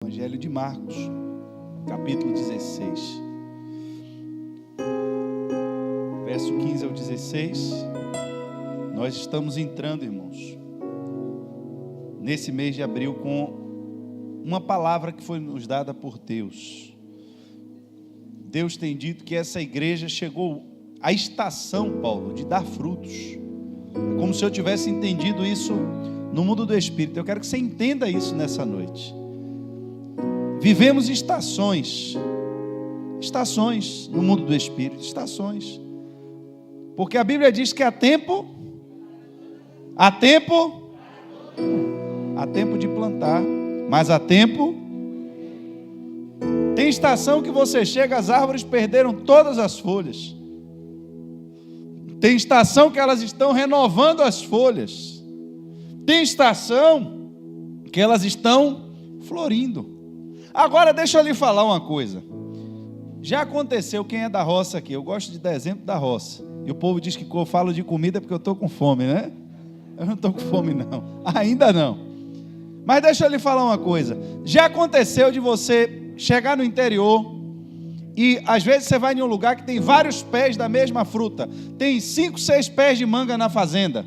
Evangelho de Marcos, capítulo 16, verso 15 ao 16. Nós estamos entrando, irmãos, nesse mês de abril com uma palavra que foi nos dada por Deus. Deus tem dito que essa igreja chegou à estação, Paulo, de dar frutos. É como se eu tivesse entendido isso no mundo do Espírito. Eu quero que você entenda isso nessa noite. Vivemos estações no mundo do Espírito, estações, porque a Bíblia diz que há tempo de plantar, mas há tempo, tem estação que você chega, as árvores perderam todas as folhas, tem estação que elas estão renovando as folhas, tem estação que elas estão florindo. Agora deixa eu lhe falar uma coisa. Já aconteceu, quem é da roça aqui? Eu gosto de dar exemplo da roça. E o povo diz que eu falo de comida porque eu estou com fome, né? Eu não estou com fome não, ainda não. Mas deixa eu lhe falar uma coisa. Já aconteceu de você chegar no interior e às vezes você vai em um lugar que tem vários pés da mesma fruta. Tem 5, 6 pés de manga na fazenda.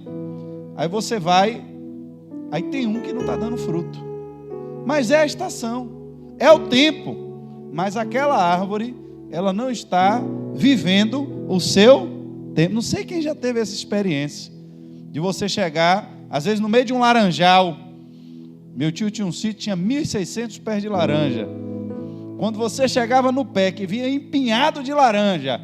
Aí você vai, aí tem um que não está dando fruto. Mas é a estação. É o tempo, mas aquela árvore, ela não está vivendo o seu tempo. Não sei quem já teve essa experiência, de você chegar, às vezes no meio de um laranjal. Meu tio tinha um sítio, tinha 1.600 pés de laranja. Quando você chegava no pé, que vinha empinhado de laranja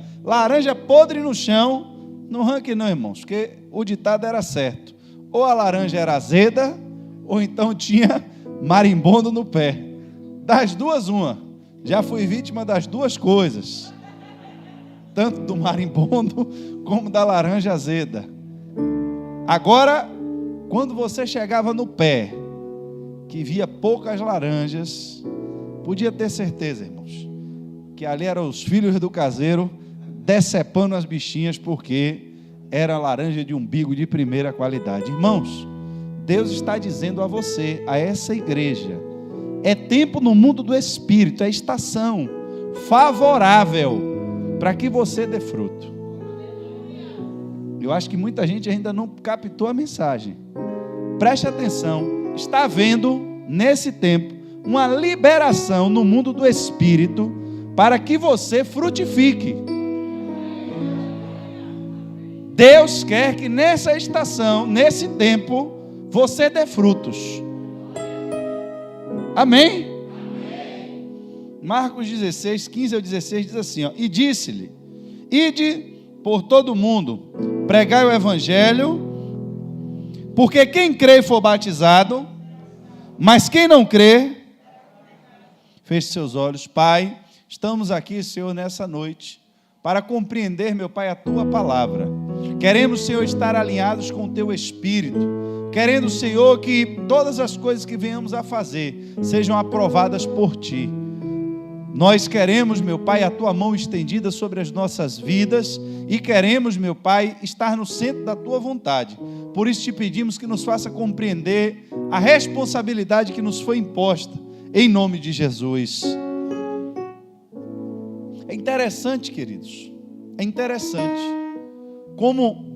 podre no chão, não arranque não, irmãos, porque o ditado era certo. Ou a laranja era azeda, ou então tinha marimbondo no pé. Das duas, uma. Já fui vítima das duas coisas. Tanto do marimbondo, como da laranja azeda. Agora, quando você chegava no pé, que via poucas laranjas, podia ter certeza, irmãos, que ali eram os filhos do caseiro, decepando as bichinhas, porque era laranja de umbigo de primeira qualidade. Irmãos, Deus está dizendo a você, a essa igreja, é tempo no mundo do Espírito, é estação favorável para que você dê fruto. Eu acho que muita gente ainda não captou a mensagem. Preste atenção, está havendo nesse tempo uma liberação no mundo do Espírito para que você frutifique. Deus quer que nessa estação, nesse tempo, você dê frutos. Amém? Amém? Marcos 16, 15 ao 16 diz assim, ó, e disse-lhe, ide por todo o mundo, pregai o evangelho, porque quem crê e for batizado, mas quem não crê, feche seus olhos. Pai, estamos aqui, Senhor, nessa noite, para compreender, meu Pai, a Tua palavra. Queremos, Senhor, estar alinhados com o Teu Espírito, querendo, Senhor, que todas as coisas que venhamos a fazer sejam aprovadas por Ti. Nós queremos, meu Pai, a Tua mão estendida sobre as nossas vidas e queremos, meu Pai, estar no centro da Tua vontade. Por isso te pedimos que nos faça compreender a responsabilidade que nos foi imposta, em nome de Jesus. É interessante, queridos, é interessante como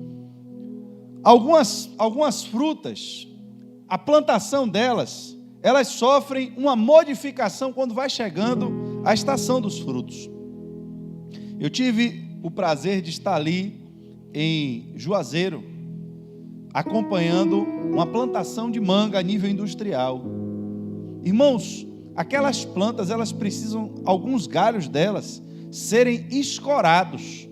algumas frutas, a plantação delas, elas sofrem uma modificação quando vai chegando a estação dos frutos. Eu tive o prazer de estar ali em Juazeiro, acompanhando uma plantação de manga a nível industrial. Irmãos, aquelas plantas, elas precisam, alguns galhos delas, serem escorados.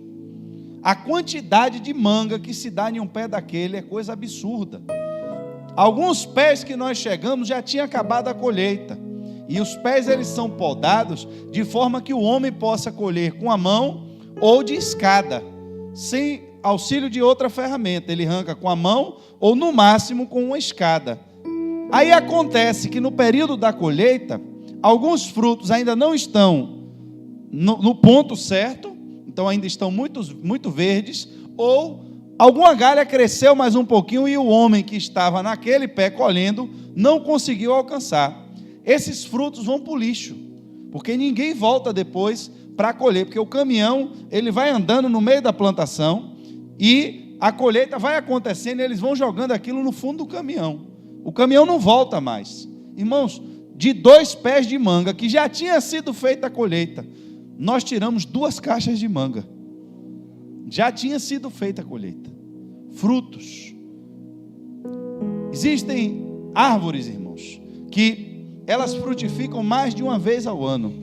A quantidade de manga que se dá em um pé daquele é coisa absurda. Alguns pés que nós chegamos já tinha acabado a colheita. E os pés, eles são podados de forma que o homem possa colher com a mão ou de escada, sem auxílio de outra ferramenta. Ele arranca com a mão ou no máximo com uma escada. Aí acontece que no período da colheita, alguns frutos ainda não estão no ponto certo, então ainda estão muito verdes, ou alguma galha cresceu mais um pouquinho e o homem que estava naquele pé colhendo não conseguiu alcançar. esses frutos vão para o lixo, porque ninguém volta depois para colher, porque o caminhão, ele vai andando no meio da plantação, e a colheita vai acontecendo, e eles vão jogando aquilo no fundo do caminhão. O caminhão não volta mais. Irmãos, de 2 pés de manga, que já tinha sido feita a colheita, nós tiramos 2 caixas de manga. Já tinha sido feita a colheita. Frutos. Existem árvores, irmãos, que elas frutificam mais de uma vez ao ano.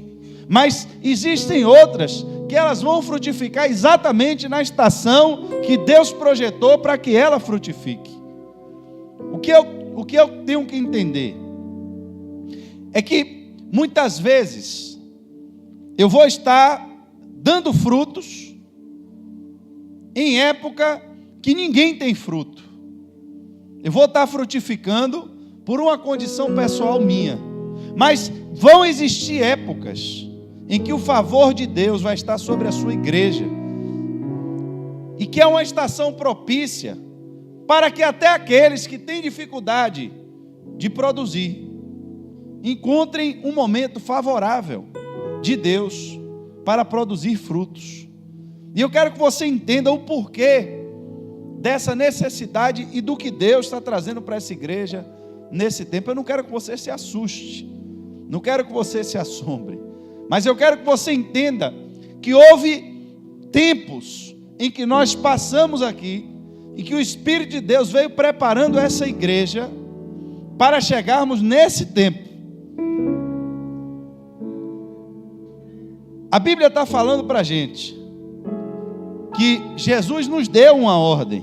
Mas existem outras que elas vão frutificar exatamente na estação que Deus projetou para que ela frutifique. O que eu tenho que entender é que muitas vezes eu vou estar dando frutos em época que ninguém tem fruto. Eu vou estar frutificando por uma condição pessoal minha. Mas vão existir épocas em que o favor de Deus vai estar sobre a sua igreja, e que é uma estação propícia para que até aqueles que têm dificuldade de produzir encontrem um momento favorável de Deus para produzir frutos. E eu quero que você entenda o porquê dessa necessidade e do que Deus está trazendo para essa igreja nesse tempo. Eu não quero que você se assuste, não quero que você se assombre, mas eu quero que você entenda que houve tempos em que nós passamos aqui, em que o Espírito de Deus veio preparando essa igreja para chegarmos nesse tempo. A Bíblia está falando para a gente que Jesus nos deu uma ordem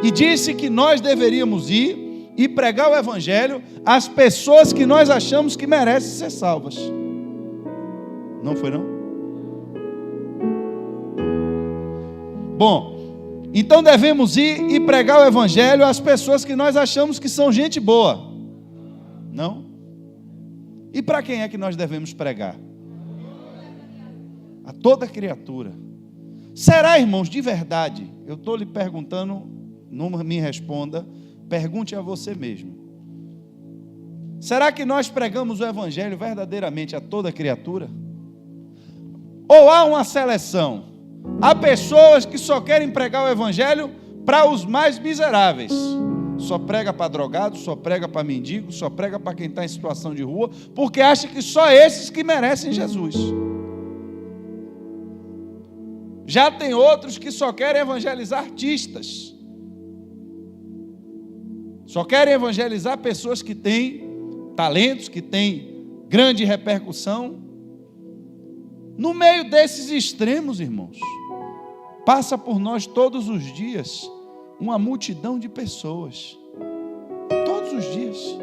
e disse que nós deveríamos ir e pregar o Evangelho às pessoas que nós achamos que merecem ser salvas. Não foi não? Bom, então devemos ir e pregar o Evangelho às pessoas que nós achamos que são gente boa. Não? E para quem é que nós devemos pregar? A toda criatura. Será, irmãos, de verdade? Eu estou lhe perguntando, não me responda, pergunte a você mesmo. Será que nós pregamos o Evangelho verdadeiramente a toda criatura? Ou há uma seleção? Há pessoas que só querem pregar o Evangelho para os mais miseráveis. Só prega para drogado, só prega para mendigo, só prega para quem está em situação de rua, porque acha que só esses que merecem Jesus. Já tem outros que só querem evangelizar artistas. Só querem evangelizar pessoas que têm talentos, que têm grande repercussão. No meio desses extremos, irmãos, passa por nós todos os dias uma multidão de pessoas. Todos os dias.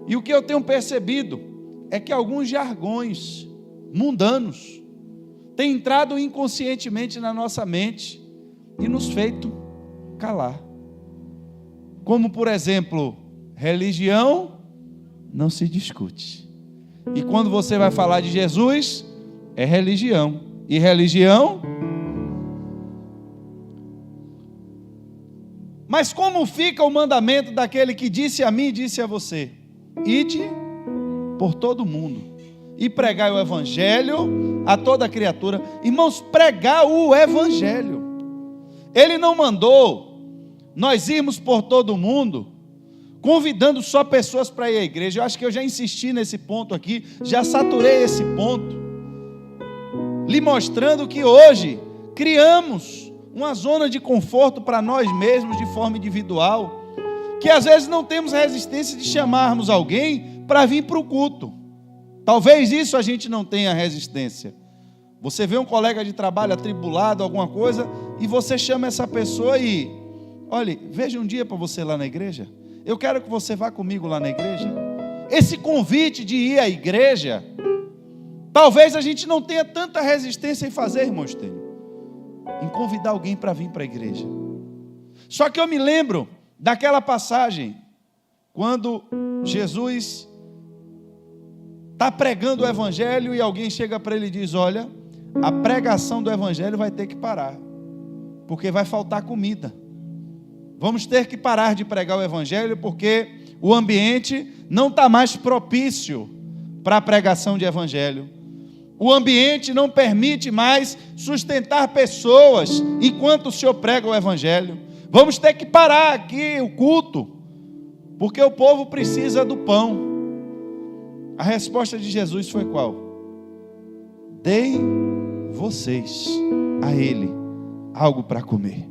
E o que eu tenho percebido é que alguns jargões mundanos têm entrado inconscientemente na nossa mente e nos feito calar. Como, por exemplo, religião não se discute. E quando você vai falar de Jesus, é religião. E religião. Mas como fica o mandamento daquele que disse a mim e disse a você? Ide por todo mundo e pregai o Evangelho a toda criatura. Irmãos, pregar o Evangelho. Ele não mandou nós irmos por todo mundo convidando só pessoas para ir à igreja. Eu acho que eu já insisti nesse ponto aqui, já saturei esse ponto, lhe mostrando que hoje criamos uma zona de conforto para nós mesmos de forma individual, que às vezes não temos resistência de chamarmos alguém para vir para o culto. Talvez isso a gente não tenha resistência. Você vê um colega de trabalho atribulado, alguma coisa, e você chama essa pessoa e, olha, veja um dia para você lá na igreja. Eu quero que você vá comigo lá na igreja. Esse convite de ir à igreja, talvez a gente não tenha tanta resistência em fazer, irmão Estênio, em convidar alguém para vir para a igreja. Só que eu me lembro daquela passagem, quando Jesus está pregando o Evangelho e alguém chega para ele e diz: olha, a pregação do Evangelho vai ter que parar, porque vai faltar comida. Vamos ter que parar de pregar o Evangelho, porque o ambiente não está mais propício para a pregação de evangelho. O ambiente não permite mais sustentar pessoas enquanto o Senhor prega o evangelho. Vamos ter que parar aqui o culto, porque o povo precisa do pão. A resposta de Jesus foi qual? Dei vocês a ele algo para comer.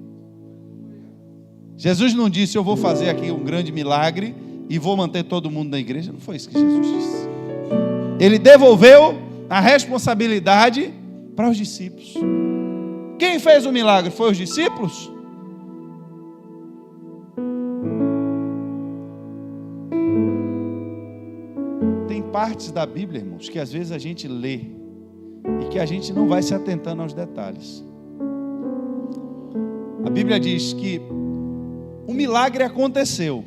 Jesus não disse, eu vou fazer aqui um grande milagre e vou manter todo mundo na igreja. Não foi isso que Jesus disse. Ele devolveu a responsabilidade para os discípulos. Quem fez o milagre? Foi os discípulos? Tem partes da Bíblia, irmãos, que às vezes a gente lê e que a gente não vai se atentando aos detalhes. A Bíblia diz que o milagre aconteceu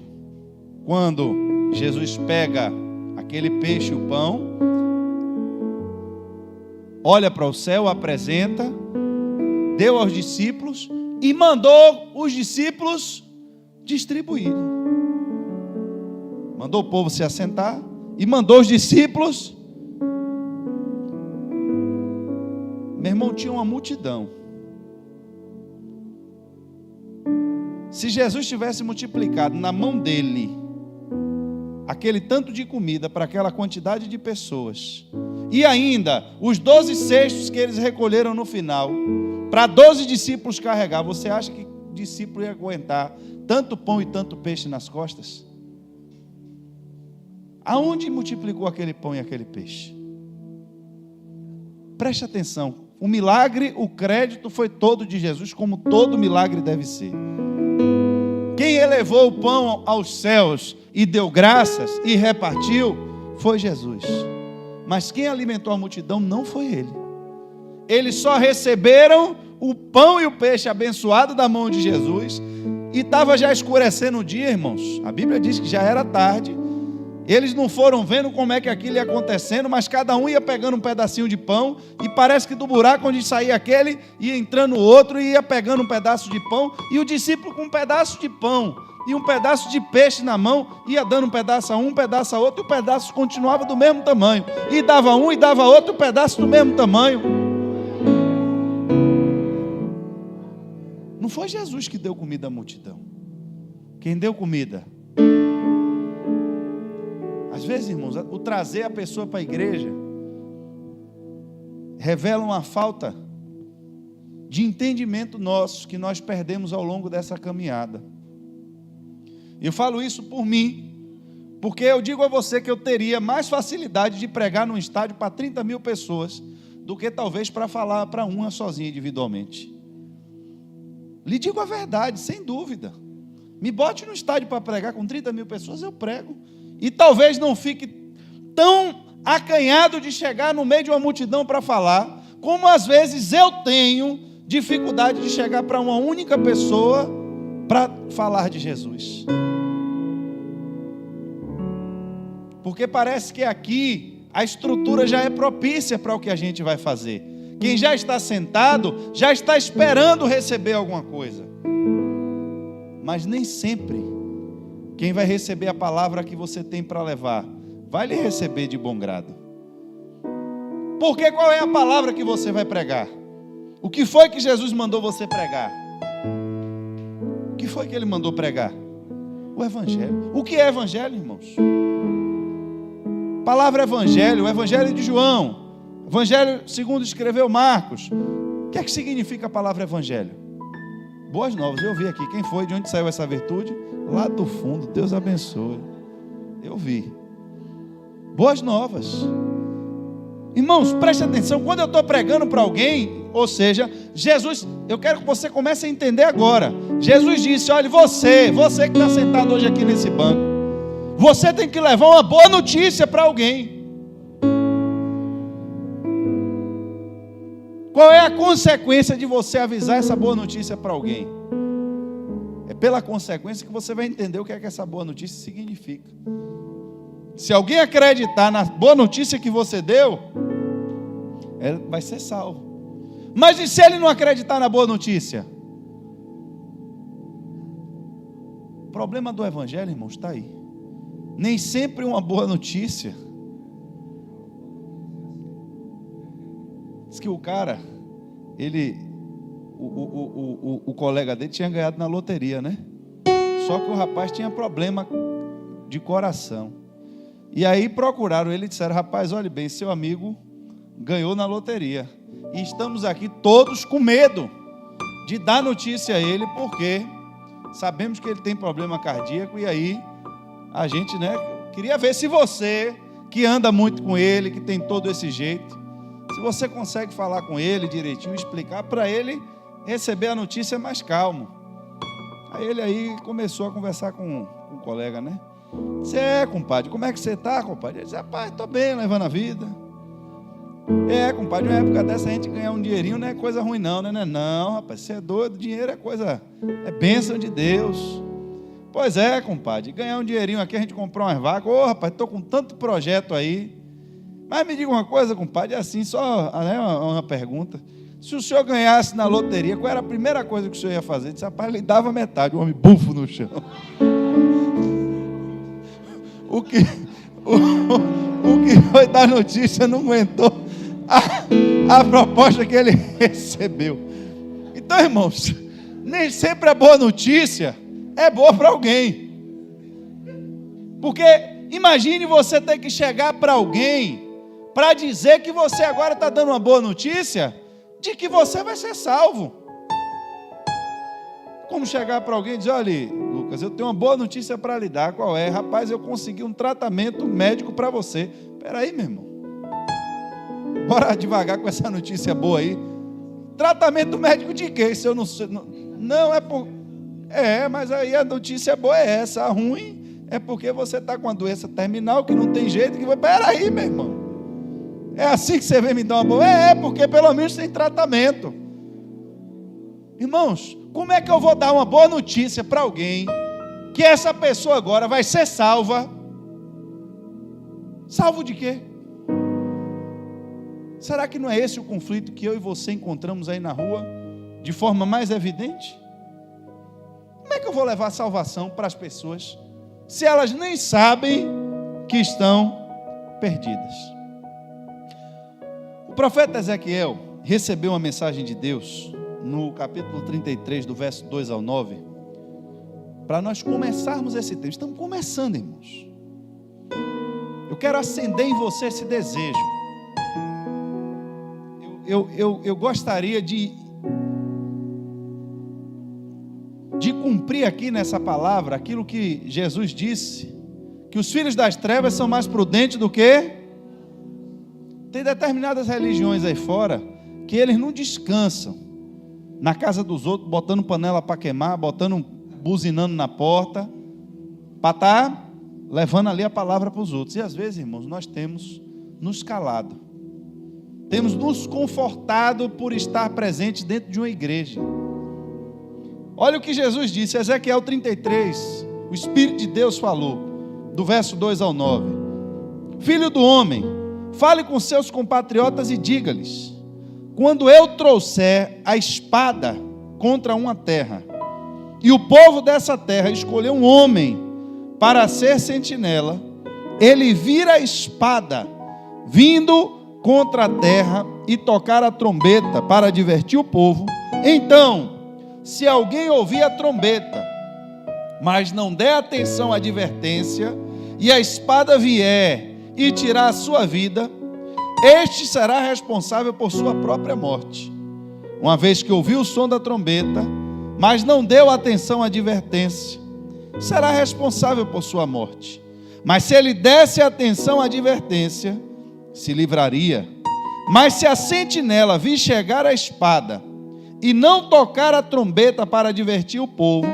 quando Jesus pega aquele peixe e o pão, olha para o céu, apresenta, deu aos discípulos e mandou os discípulos distribuírem. Mandou o povo se assentar e mandou os discípulos. Meu irmão, tinha uma multidão. Se Jesus tivesse multiplicado na mão dele aquele tanto de comida para aquela quantidade de pessoas, e ainda os 12 cestos que eles recolheram no final, para 12 discípulos carregar, você acha que discípulo ia aguentar tanto pão e tanto peixe nas costas? Aonde multiplicou aquele pão e aquele peixe? Preste atenção, o milagre, o crédito foi todo de Jesus, como todo milagre deve ser. Quem elevou o pão aos céus e deu graças e repartiu foi Jesus. Mas quem alimentou a multidão não foi ele. Eles só receberam o pão e o peixe abençoado da mão de Jesus. E estava já escurecendo o dia, irmãos. A Bíblia diz que já era tarde. Eles não foram vendo como é que aquilo ia acontecendo, mas cada um ia pegando um pedacinho de pão, e parece que do buraco onde saía aquele, ia entrando o outro, e ia pegando um pedaço de pão, e o discípulo com um pedaço de pão, e um pedaço de peixe na mão, ia dando um pedaço a um pedaço a outro, e o pedaço continuava do mesmo tamanho, e dava um e dava outro pedaço do mesmo tamanho. Não foi Jesus que deu comida à multidão. Quem deu comida? Às vezes, irmãos, o trazer a pessoa para a igreja revela uma falta de entendimento nosso que nós perdemos ao longo dessa caminhada. Eu falo isso por mim, porque eu digo a você que eu teria mais facilidade de pregar num estádio para 30 mil pessoas do que talvez para falar para uma sozinha individualmente. Lhe digo a verdade, sem dúvida. Me bote no estádio para pregar com 30 mil pessoas, eu prego. E talvez não fique tão acanhado de chegar no meio de uma multidão para falar, como às vezes eu tenho dificuldade de chegar para uma única pessoa para falar de Jesus. Porque parece que aqui a estrutura já é propícia para o que a gente vai fazer. Quem já está sentado, já está esperando receber alguma coisa. Mas nem sempre quem vai receber a palavra que você tem para levar, vai lhe receber de bom grado. Porque qual é a palavra que você vai pregar? O que foi que Jesus mandou você pregar? O que foi que ele mandou pregar? O evangelho. O que é evangelho, irmãos? Palavra evangelho, o evangelho de João, evangelho segundo escreveu Marcos. O que é que significa a palavra evangelho? Boas novas, eu vi aqui. Quem foi? De onde saiu essa virtude? Lá do fundo, Deus abençoe. Eu vi. Boas novas. Irmãos, preste atenção. Quando eu estou pregando para alguém, ou seja, Jesus, eu quero que você comece a entender agora. Jesus disse, olha, você que está sentado hoje aqui nesse banco, você tem que levar uma boa notícia para alguém. Qual é a consequência de você avisar essa boa notícia para alguém? É pela consequência que você vai entender o que é que essa boa notícia significa. Se alguém acreditar na boa notícia que você deu, vai ser salvo. Mas e se ele não acreditar na boa notícia? O problema do evangelho, irmãos, está aí. Nem sempre uma boa notícia. Diz que o cara, o colega dele tinha ganhado na loteria, né? Só que o rapaz tinha problema de coração. E aí procuraram ele e disseram: rapaz, olhe bem, seu amigo ganhou na loteria. E estamos aqui todos com medo de dar notícia a ele, porque sabemos que ele tem problema cardíaco. E aí a gente, queria ver se você, que anda muito com ele, que tem todo esse jeito, se você consegue falar com ele direitinho, explicar para ele receber a notícia mais calmo. Aí ele começou a conversar com o colega, né? Disse: compadre, como é que você está, compadre? Ele disse: rapaz, estou bem, levando a vida. Compadre, uma época dessa a gente ganhar um dinheirinho não é coisa ruim não, né? Não, rapaz, você é doido, dinheiro é bênção de Deus. Pois é, compadre, ganhar um dinheirinho aqui, a gente comprou umas vacas. Rapaz, estou com tanto projeto aí. Mas me diga uma coisa, compadre, é assim, só uma pergunta. Se o senhor ganhasse na loteria, qual era a primeira coisa que o senhor ia fazer? Ele disse: rapaz, ele dava metade, o homem bufo no chão. O que foi dar notícia não aguentou a proposta que ele recebeu. Então, irmãos, nem sempre a boa notícia é boa para alguém. Porque imagine você ter que chegar para alguém para dizer que você agora está dando uma boa notícia de que você vai ser salvo. Como chegar para alguém e dizer: olha, Lucas, eu tenho uma boa notícia para lhe dar. Qual é? Rapaz, eu consegui um tratamento médico para você. Espera aí, meu irmão, bora devagar com essa notícia boa aí. Tratamento médico de quê? Se eu não sei, não é por... mas aí a notícia boa é essa. A ruim é porque você está com uma doença terminal que não tem jeito. Espera aí, meu irmão, é assim que você vem me dar uma boa? Porque pelo menos tem tratamento. Irmãos, como é que eu vou dar uma boa notícia para alguém que essa pessoa agora vai ser salva? Salvo de quê? Será que não é esse o conflito que eu e você encontramos aí na rua de forma mais evidente? Como é que eu vou levar salvação para as pessoas se elas nem sabem que estão perdidas? O profeta Ezequiel recebeu uma mensagem de Deus no capítulo 33, do verso 2 ao 9, para nós começarmos esse texto. Estamos começando, irmãos. Eu quero acender em você esse desejo. Eu gostaria de cumprir aqui nessa palavra aquilo que Jesus disse, que os filhos das trevas são mais prudentes do que... Tem determinadas religiões aí fora que eles não descansam na casa dos outros, botando panela para queimar, buzinando na porta, para estar levando ali a palavra para os outros. E às vezes, irmãos, nós temos nos calado, temos nos confortado por estar presentes dentro de uma igreja. Olha o que Jesus disse, Ezequiel 33, o Espírito de Deus falou, do verso 2 ao 9: Filho do homem, fale com seus compatriotas e diga-lhes: quando eu trouxer a espada contra uma terra, e o povo dessa terra escolher um homem para ser sentinela, ele vira a espada, vindo contra a terra, e tocar a trombeta para divertir o povo. Então, se alguém ouvir a trombeta, mas não der atenção à advertência, e a espada vier e tirar a sua vida, este será responsável por sua própria morte, uma vez que ouviu o som da trombeta, mas não deu atenção à advertência. Será responsável por sua morte. Mas se ele desse atenção à advertência, se livraria. Mas se a sentinela vir chegar a espada e não tocar a trombeta para advertir o povo,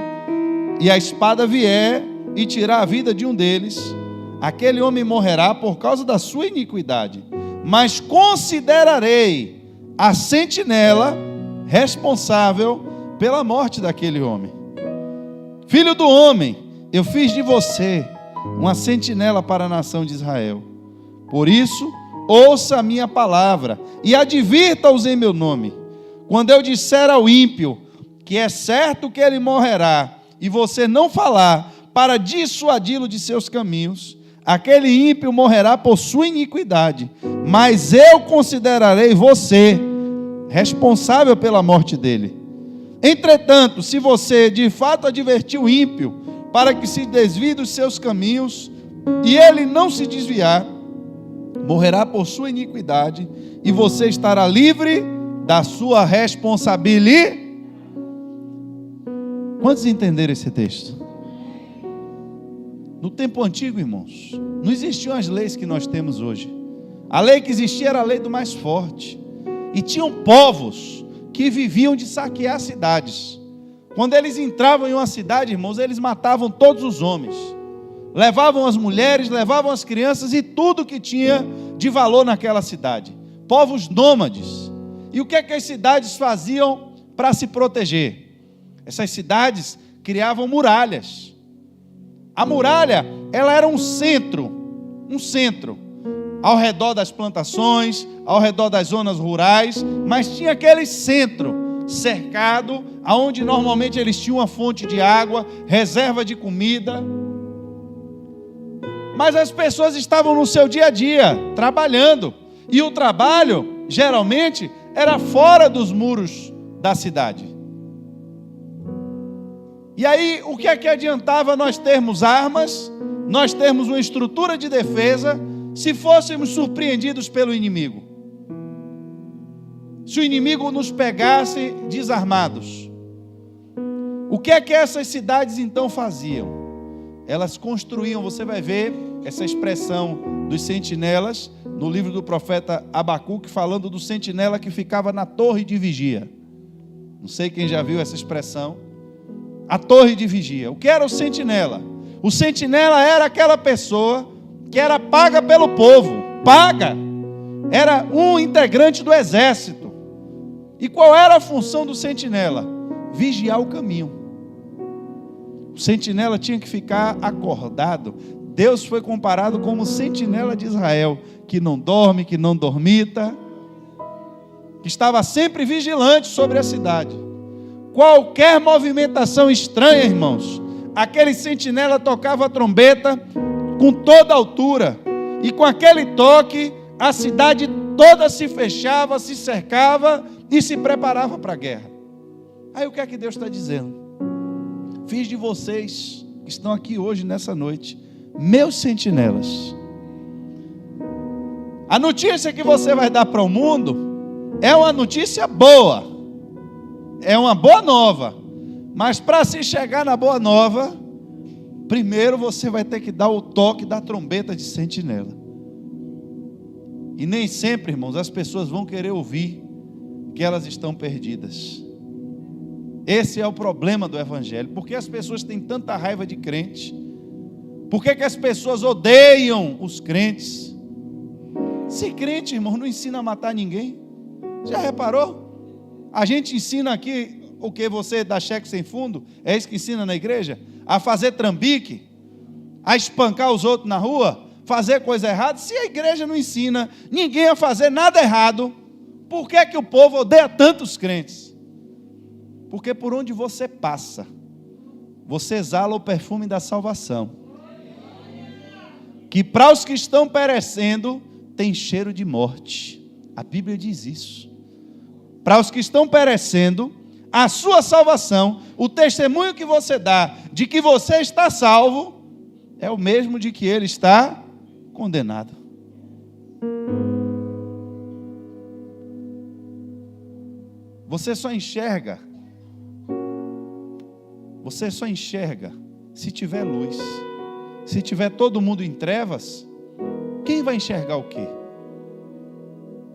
e a espada vier e tirar a vida de um deles, aquele homem morrerá por causa da sua iniquidade. Mas considerarei a sentinela responsável pela morte daquele homem. Filho do homem, eu fiz de você uma sentinela para a nação de Israel. Por isso, ouça a minha palavra e advirta-os em meu nome. Quando eu disser ao ímpio que é certo que ele morrerá, e você não falar, para dissuadi-lo de seus caminhos. Aquele ímpio morrerá por sua iniquidade, mas eu considerarei você responsável pela morte dele. Entretanto, se você de fato advertir o ímpio para que se desvie dos seus caminhos, e ele não se desviar, morrerá por sua iniquidade, e você estará livre da sua responsabilidade. Quantos entenderam esse texto? No tempo antigo, irmãos, não existiam as leis que nós temos hoje. A lei que existia era a lei do mais forte. E tinham povos que viviam de saquear cidades. Quando eles entravam em uma cidade, irmãos, eles matavam todos os homens. Levavam as mulheres, levavam as crianças e tudo que tinha de valor naquela cidade. Povos nômades. E o que é que as cidades faziam para se proteger? Essas cidades criavam muralhas. A muralha, ela era um centro ao redor das plantações, ao redor das zonas rurais, mas tinha aquele centro cercado, aonde normalmente eles tinham uma fonte de água, reserva de comida. Mas as pessoas estavam no seu dia a dia, trabalhando, e o trabalho, geralmente, era fora dos muros da cidade. E aí, o que é que adiantava nós termos armas, nós termos uma estrutura de defesa, se fôssemos surpreendidos pelo inimigo? Se o inimigo nos pegasse desarmados, o que é que essas cidades então faziam? Elas construíam, você vai ver essa expressão dos sentinelas, no livro do profeta Abacuque, falando do sentinela que ficava na torre de vigia. Não sei quem já viu essa expressão. A torre de vigia. O que era o sentinela? O sentinela era aquela pessoa que era paga pelo povo. Paga. Era um integrante do exército. E qual era a função do sentinela? Vigiar o caminho. O sentinela tinha que ficar acordado. Deus foi comparado como o sentinela de Israel, que não dorme, que não dormita, que estava sempre vigilante sobre a cidade. Qualquer movimentação estranha, irmãos, aquele sentinela tocava a trombeta com toda a altura, e com aquele toque, a cidade toda se fechava, se cercava e se preparava para a guerra. Aí o que é que Deus está dizendo? Fiz de vocês que estão aqui hoje, nessa noite, meus sentinelas. A notícia que você vai dar para o mundo é uma notícia boa, é uma boa nova, mas para se chegar na boa nova, primeiro você vai ter que dar o toque da trombeta de sentinela. E nem sempre, irmãos, as pessoas vão querer ouvir que elas estão perdidas. Esse é o problema do Evangelho. Por que as pessoas têm tanta raiva de crente? Por que as pessoas odeiam os crentes? Se crente, irmão, não ensina a matar ninguém. Já reparou? A gente ensina aqui o que você dá cheque sem fundo, é isso que ensina na igreja? A fazer trambique, a espancar os outros na rua, fazer coisa errada. Se a igreja não ensina ninguém a fazer nada errado, por que que o povo odeia tantos crentes? Porque por onde você passa, você exala o perfume da salvação, que para os que estão perecendo, tem cheiro de morte. A Bíblia diz isso. Para os que estão perecendo, a sua salvação, o testemunho que você dá de que você está salvo, é o mesmo de que ele está condenado. Você só enxerga se tiver luz. Se tiver todo mundo em trevas, quem vai enxergar o quê?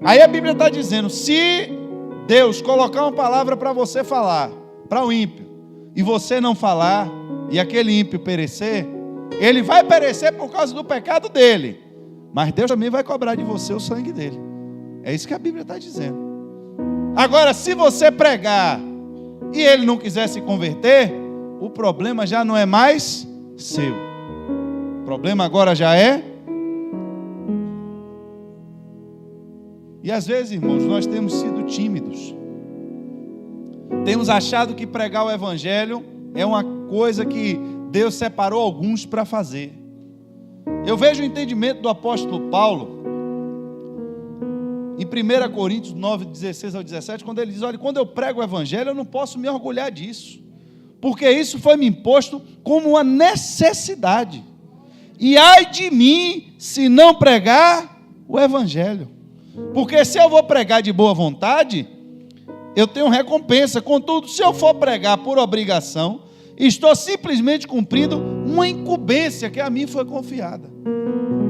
Aí a Bíblia está dizendo, se Deus colocar uma palavra para você falar, para o ímpio, e você não falar, e aquele ímpio perecer, ele vai perecer por causa do pecado dele, mas Deus também vai cobrar de você o sangue dele. É isso que a Bíblia está dizendo. Agora, se você pregar, e ele não quiser se converter, o problema já não é mais seu. O problema agora já é. E às vezes, irmãos, nós temos sido tímidos. Temos achado que pregar o Evangelho é uma coisa que Deus separou alguns para fazer. Eu vejo o entendimento do apóstolo Paulo em 1 Coríntios 9, 16 ao 17, quando ele diz: olha, quando eu prego o evangelho, eu não posso me orgulhar disso, porque isso foi me imposto como uma necessidade, e ai de mim se não pregar o evangelho, porque se eu vou pregar de boa vontade, eu tenho recompensa. Contudo, se eu for pregar por obrigação, estou simplesmente cumprindo uma incumbência que a mim foi confiada.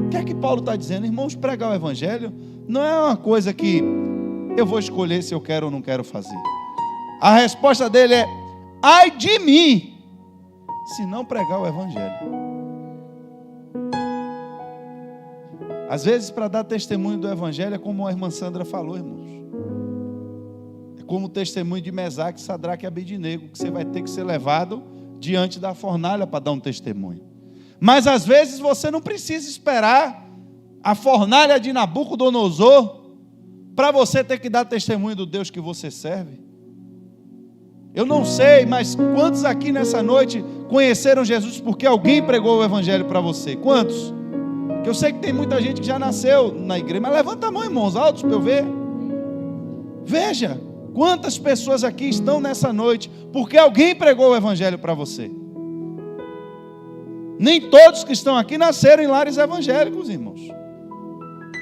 O que é que Paulo está dizendo? Irmãos, pregar o evangelho não é uma coisa que eu vou escolher se eu quero ou não quero fazer. A resposta dele é: ai de mim se não pregar o evangelho. Às vezes, para dar testemunho do evangelho, é como a irmã Sandra falou, irmãos, é como o testemunho de Mesaque, Sadraque e Abednego, que você vai ter que ser levado diante da fornalha para dar um testemunho. Mas às vezes você não precisa esperar a fornalha de Nabucodonosor para você ter que dar testemunho do Deus que você serve. Eu não sei, mas quantos aqui nessa noite conheceram Jesus porque alguém pregou o evangelho para você? Quantos? Porque eu sei que tem muita gente que já nasceu na igreja, mas levanta a mão, irmãos, altos para eu ver. Veja quantas pessoas aqui estão nessa noite porque alguém pregou o evangelho para você. Nem todos que estão aqui nasceram em lares evangélicos, irmãos.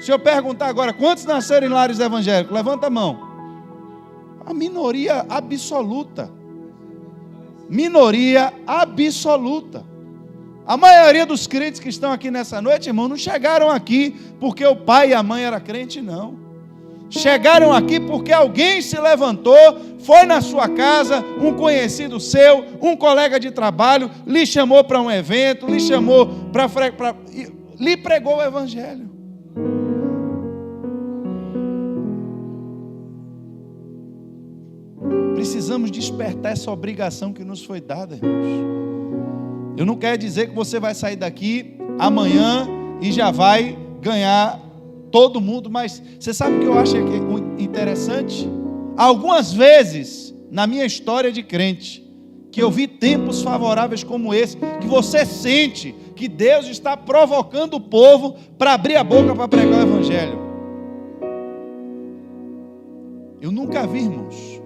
Se eu perguntar agora, quantos nasceram em lares evangélicos? Levanta a mão. A minoria absoluta. Minoria absoluta. A maioria dos crentes que estão aqui nessa noite, irmão, não chegaram aqui porque o pai e a mãe eram crentes, não. Chegaram aqui porque alguém se levantou, foi na sua casa, um conhecido seu, um colega de trabalho, lhe chamou para um evento, lhe chamou lhe pregou o evangelho. Precisamos despertar essa obrigação que nos foi dada, irmãos. Eu não quero dizer que você vai sair daqui amanhã e já vai ganhar todo mundo, mas você sabe o que eu acho interessante? Algumas vezes, na minha história de crente, que eu vi tempos favoráveis como esse, que você sente que Deus está provocando o povo para abrir a boca para pregar o evangelho. Eu nunca vi, irmãos,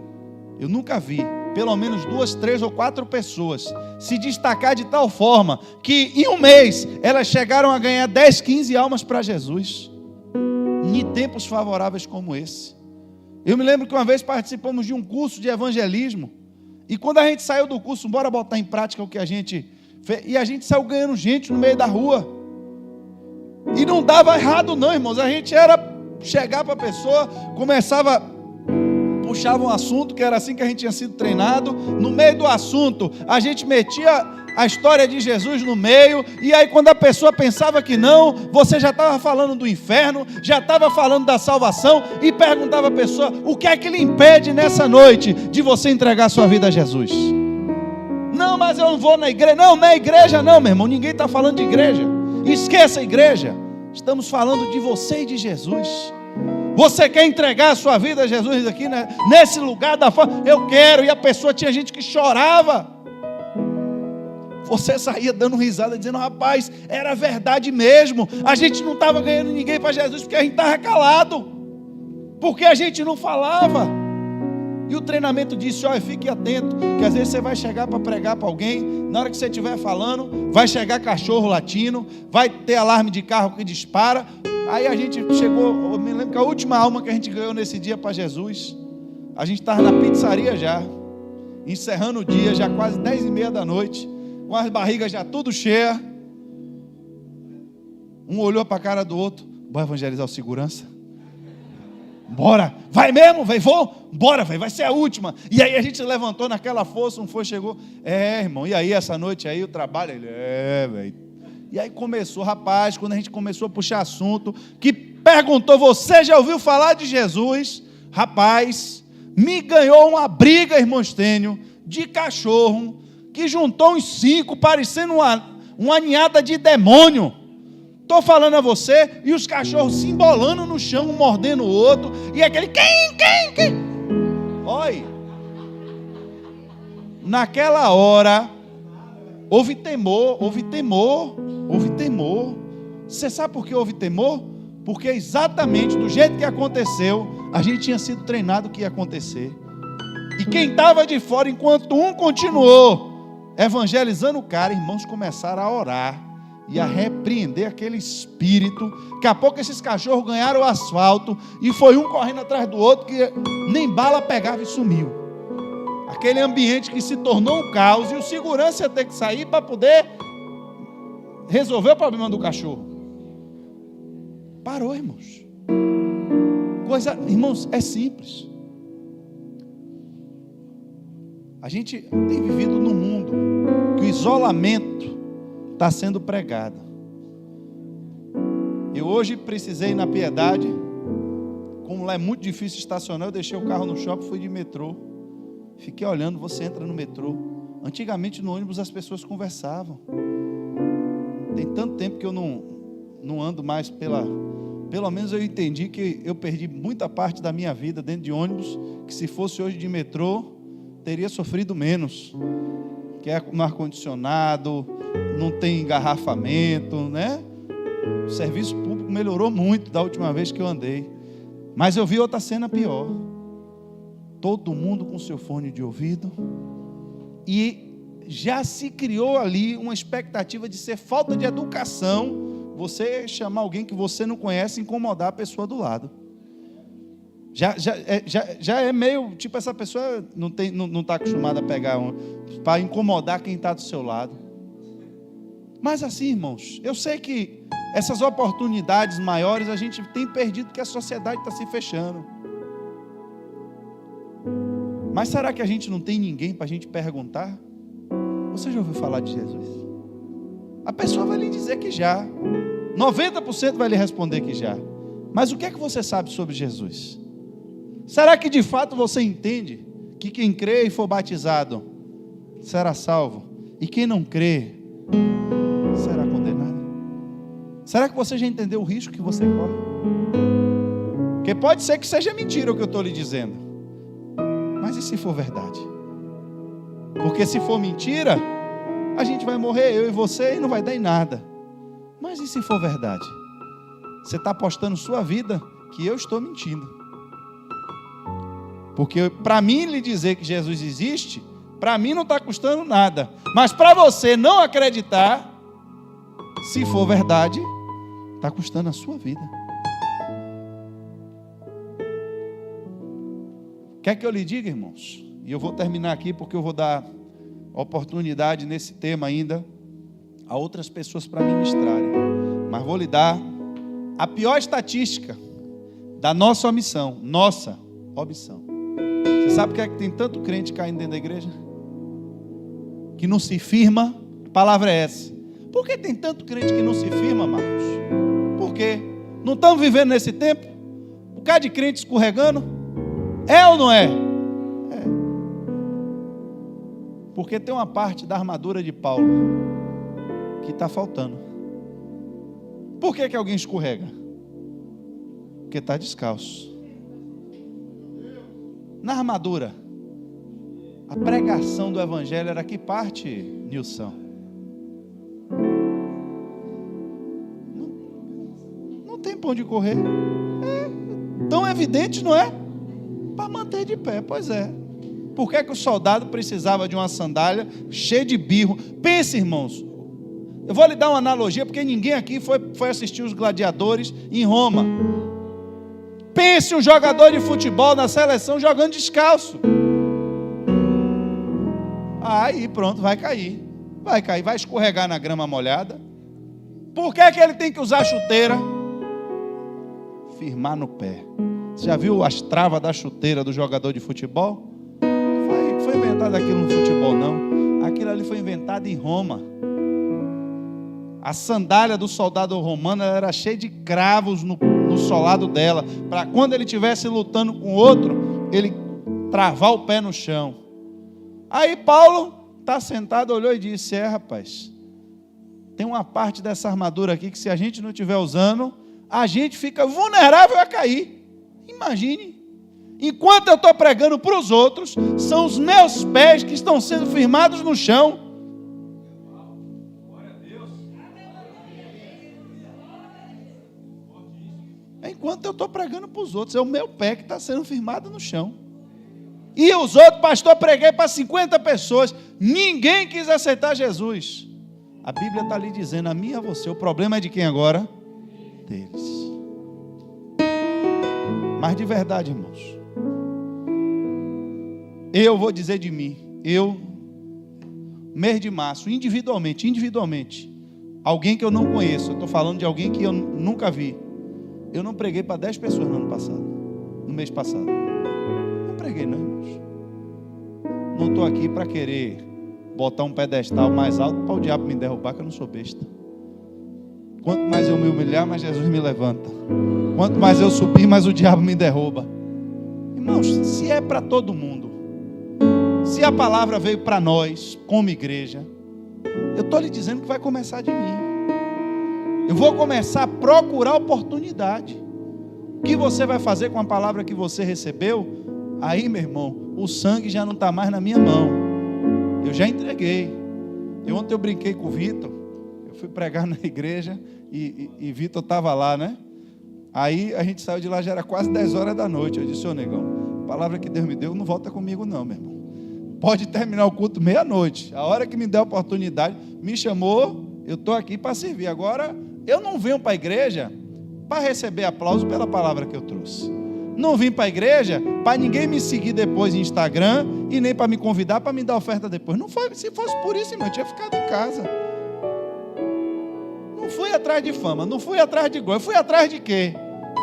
pelo menos 2, 3 ou 4 pessoas se destacar de tal forma que em um mês elas chegaram a ganhar 10, 15 almas para Jesus, em tempos favoráveis como esse. Eu me lembro que uma vez participamos de um curso de evangelismo, e quando a gente saiu do curso, bora botar em prática o que a gente fez, e a gente saiu ganhando gente no meio da rua, e não dava errado não, irmãos. A gente era chegar para a pessoa, puxava um assunto, que era assim que a gente tinha sido treinado. No meio do assunto, a gente metia a história de Jesus no meio, e aí quando a pessoa pensava que não, você já estava falando do inferno, já estava falando da salvação, e perguntava a pessoa: o que é que lhe impede nessa noite de você entregar sua vida a Jesus? Não, mas eu não vou na igreja. Não, na igreja não, meu irmão, ninguém está falando de igreja, esqueça a igreja, estamos falando de você e de Jesus. Você quer entregar a sua vida a Jesus aqui, né? Nesse lugar da forma? Eu quero. E a pessoa, tinha gente que chorava. Você saía dando risada, dizendo: rapaz, era verdade mesmo. A gente não estava ganhando ninguém para Jesus porque a gente estava calado, porque a gente não falava. E o treinamento disse: olha, fique atento, que às vezes você vai chegar para pregar para alguém, na hora que você estiver falando, vai chegar cachorro latindo, vai ter alarme de carro que dispara. Aí a gente chegou, eu me lembro que a última alma que a gente ganhou nesse dia para Jesus, a gente estava na pizzaria já, encerrando o dia, já quase 10h30 da noite, com as barrigas já tudo cheias. Um olhou para a cara do outro: bora evangelizar o segurança? Bora, vai mesmo, velho, vou? Bora, velho, vai ser a última. E aí a gente levantou naquela força, um foi, chegou: irmão, e aí essa noite aí o trabalho? Ele: velho. E aí começou, rapaz, quando a gente começou a puxar assunto, que perguntou: você já ouviu falar de Jesus? Rapaz, me ganhou uma briga, irmão Estênio, de cachorro, que juntou uns 5, parecendo uma ninhada de demônio. Estou falando a você, e os cachorros se embolando no chão, um mordendo o outro, e aquele quem? Olha, naquela hora, Houve temor. Você sabe por que houve temor? Porque exatamente do jeito que aconteceu, a gente tinha sido treinado que ia acontecer. E quem estava de fora, enquanto um continuou evangelizando o cara, irmãos começaram a orar e a repreender aquele espírito. Daqui a pouco esses cachorros ganharam o asfalto e foi um correndo atrás do outro que nem bala pegava e sumiu. Aquele ambiente que se tornou um caos, e o segurança ia ter que sair para poder resolver o problema do cachorro. Parou, irmãos. Irmãos, é simples. A gente tem vivido num mundo que o isolamento está sendo pregado. Eu hoje precisei ir na Piedade. Como lá é muito difícil estacionar, eu deixei o carro no shopping, fui de metrô. Fiquei olhando, você entra no metrô. Antigamente no ônibus as pessoas conversavam. Tem tanto tempo que eu não ando mais pelo menos eu entendi que eu perdi muita parte da minha vida dentro de ônibus, que se fosse hoje de metrô, teria sofrido menos. Que é no ar-condicionado, não tem engarrafamento, né? O serviço público melhorou muito da última vez que eu andei. Mas eu vi outra cena pior. Todo mundo com seu fone de ouvido, e já se criou ali uma expectativa de ser falta de educação você chamar alguém que você não conhece e incomodar a pessoa do lado. Já é meio, tipo, essa pessoa não está acostumada a pegar para incomodar quem está do seu lado. Mas assim, irmãos, eu sei que essas oportunidades maiores a gente tem perdido porque a sociedade está se fechando. Mas será que a gente não tem ninguém para a gente perguntar? Você já ouviu falar de Jesus? A pessoa vai lhe dizer que já. 90% vai lhe responder que já. Mas o que é que você sabe sobre Jesus? Será que de fato você entende que quem crê e for batizado será salvo, e quem não crê será condenado? Será que você já entendeu o risco que você corre? Porque pode ser que seja mentira o que eu estou lhe dizendo. Mas e se for verdade? Porque se for mentira, a gente vai morrer, eu e você, e não vai dar em nada. Mas e se for verdade? Você está apostando sua vida que eu estou mentindo. Porque para mim lhe dizer que Jesus existe, para mim não está custando nada. Mas para você não acreditar, se for verdade, está custando a sua vida. Quer que eu lhe diga, irmãos? E eu vou terminar aqui porque eu vou dar oportunidade nesse tema ainda a outras pessoas para ministrarem. Mas vou lhe dar a pior estatística da nossa omissão. Nossa omissão. Você sabe por que tem tanto crente caindo dentro da igreja? Que não se firma. Que palavra é essa? Por que tem tanto crente que não se firma, Marcos? Por quê? Não estamos vivendo nesse tempo? Um bocado de crente escorregando? É ou não é? É. Porque tem uma parte da armadura de Paulo que está faltando. Por que alguém escorrega? Porque está descalço. Na armadura, a pregação do evangelho era que parte, Nilson? Não tem pra onde correr. É tão evidente, não é? Para manter de pé, pois é. Por que o soldado precisava de uma sandália cheia de birro? Pense, irmãos. Eu vou lhe dar uma analogia, porque ninguém aqui foi assistir os gladiadores em Roma. Pense um jogador de futebol na seleção jogando descalço. Aí pronto, vai cair. Vai escorregar na grama molhada. Por que ele tem que usar chuteira? Firmar no pé. Você já viu as travas da chuteira do jogador de futebol? Foi inventado aquilo no futebol, não. Aquilo ali foi inventado em Roma. A sandália do soldado romano era cheia de cravos no solado dela, para quando ele estivesse lutando com outro, ele travar o pé no chão. Aí Paulo está sentado, olhou e disse: rapaz, tem uma parte dessa armadura aqui que se a gente não estiver usando, a gente fica vulnerável a cair. Imagine, enquanto eu estou pregando para os outros, são os meus pés que estão sendo firmados no chão. enquanto eu estou pregando para os outros. É o meu pé que está sendo firmado no chão. E os outros, pastor, preguei para 50 pessoas. Ninguém quis aceitar Jesus. A Bíblia está ali dizendo, a mim e a você. O problema é de quem agora? Deles. Mas de verdade, irmãos, eu vou dizer de mim, mês de março, individualmente, alguém que eu não conheço, eu estou falando de alguém que eu nunca vi, eu não preguei para 10 pessoas no mês passado, não preguei não, irmãos, não estou aqui para querer botar um pedestal mais alto para o diabo me derrubar, que eu não sou besta. Quanto mais eu me humilhar, mais Jesus me levanta. Quanto mais eu subir, mais o diabo me derruba. Irmãos, se é para todo mundo, se a palavra veio para nós, como igreja, eu estou lhe dizendo que vai começar de mim. Eu vou começar a procurar oportunidade. O que você vai fazer com a palavra que você recebeu? Aí, meu irmão, o sangue já não está mais na minha mão. Eu já entreguei. Ontem eu brinquei com o Vitor. Eu fui pregar na igreja e Vitor estava lá, né? Aí a gente saiu de lá, já era quase 10 horas da noite. Eu disse, ô negão, a palavra que Deus me deu não volta comigo não, meu irmão. Pode terminar o culto meia-noite. A hora que me der a oportunidade, me chamou, eu estou aqui para servir. Agora, eu não venho para a igreja para receber aplauso pela palavra que eu trouxe. Não vim para a igreja para ninguém me seguir depois no Instagram e nem para me convidar para me dar oferta depois. Não foi, se fosse por isso, irmão, eu tinha ficado em casa. Não fui atrás de fama, não fui atrás de glória, eu fui atrás de quê?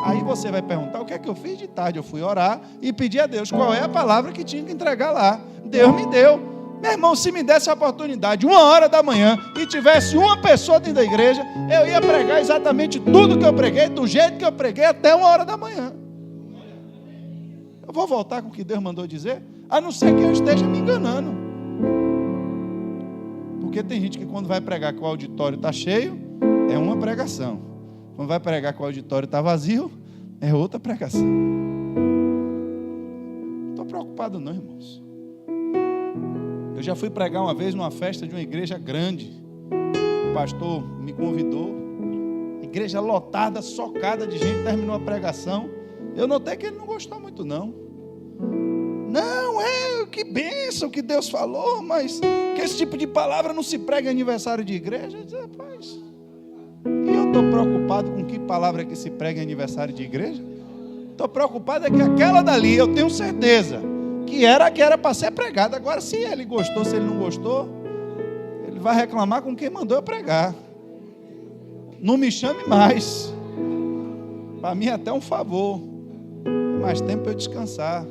Aí você vai perguntar, o que é que eu fiz de tarde? Eu fui orar e pedir a Deus qual é a palavra que tinha que entregar lá. Deus me deu. Meu irmão, se me desse a oportunidade, 1h da manhã, e tivesse uma pessoa dentro da igreja, eu ia pregar exatamente tudo que eu preguei, do jeito que eu preguei, até 1h da manhã. Eu vou voltar com o que Deus mandou dizer, a não ser que eu esteja me enganando. Porque tem gente que quando vai pregar que o auditório está cheio, é uma pregação. Quando vai pregar que o auditório está vazio, é outra pregação. Não estou preocupado não, irmãos. Eu já fui pregar uma vez numa festa de uma igreja grande. O pastor me convidou. Igreja lotada, socada de gente, terminou a pregação. Eu notei que ele não gostou muito não. Não, que bênção que Deus falou, mas que esse tipo de palavra não se prega em aniversário de igreja. Eu disse, rapaz, e eu estou preocupado com que palavra que se prega em aniversário de igreja? Estou preocupado é que aquela dali, eu tenho certeza, que era para ser pregada. Agora, se ele gostou, se ele não gostou, ele vai reclamar com quem mandou eu pregar. Não me chame mais. Para mim é até um favor. Mais tempo para eu descansar.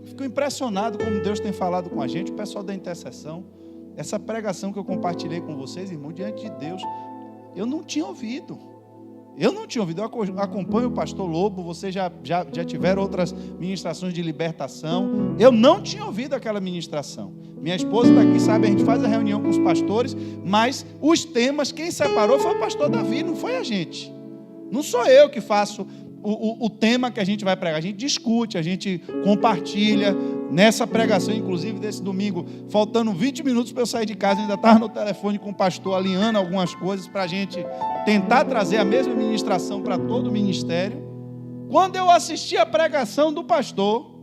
Fico impressionado como Deus tem falado com a gente, o pessoal da intercessão. Essa pregação que eu compartilhei com vocês, irmão, diante de Deus, eu não tinha ouvido. Eu acompanho o pastor Lobo, vocês já tiveram outras ministrações de libertação. Eu não tinha ouvido aquela ministração. Minha esposa está aqui, sabe, a gente faz a reunião com os pastores, mas os temas, quem separou foi o pastor Davi, não foi a gente. Não sou eu que faço o tema que a gente vai pregar. A gente discute, a gente compartilha. Nessa pregação, inclusive, desse domingo, faltando 20 minutos para eu sair de casa, ainda estava no telefone com o pastor, alinhando algumas coisas para a gente tentar trazer a mesma ministração para todo o ministério. Quando eu assisti a pregação do pastor,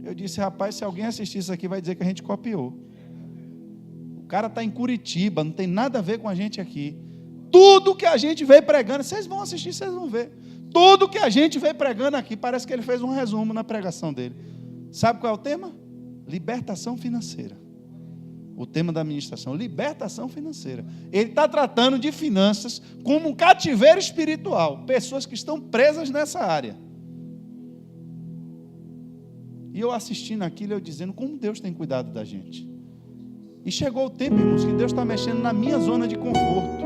eu disse, rapaz, se alguém assistir isso aqui, vai dizer que a gente copiou. O cara está em Curitiba, não tem nada a ver com a gente aqui. Tudo que a gente veio pregando, vocês vão assistir, vocês vão ver. Tudo que a gente veio pregando aqui, parece que ele fez um resumo na pregação dele. Sabe qual é o tema? Libertação financeira. O tema da administração, libertação financeira. Ele está tratando de finanças como um cativeiro espiritual. Pessoas que estão presas nessa área. E eu assistindo aquilo, eu dizendo como Deus tem cuidado da gente. E chegou o tempo, irmãos, que Deus está mexendo na minha zona de conforto.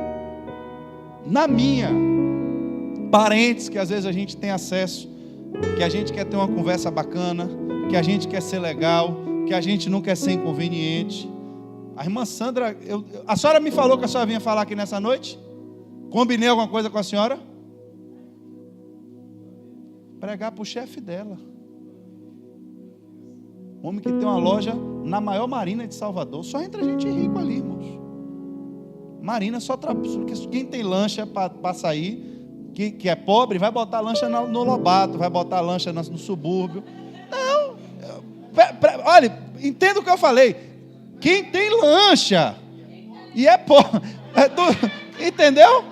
Na minha. Parentes que às vezes a gente tem acesso, que a gente quer ter uma conversa bacana, que a gente quer ser legal, que a gente não quer ser inconveniente. A irmã Sandra, a senhora me falou que a senhora vinha falar aqui nessa noite? Combinei alguma coisa com a senhora? Pregar para o chefe dela. Homem que tem uma loja na maior marina de Salvador. Só entra gente rica ali, irmãos. Marina só trabalha. Quem tem lancha para sair, que é pobre, vai botar lancha no Lobato, vai botar lancha no subúrbio. Não, olha, entenda o que eu falei. Quem tem lancha e é pobre, entendeu?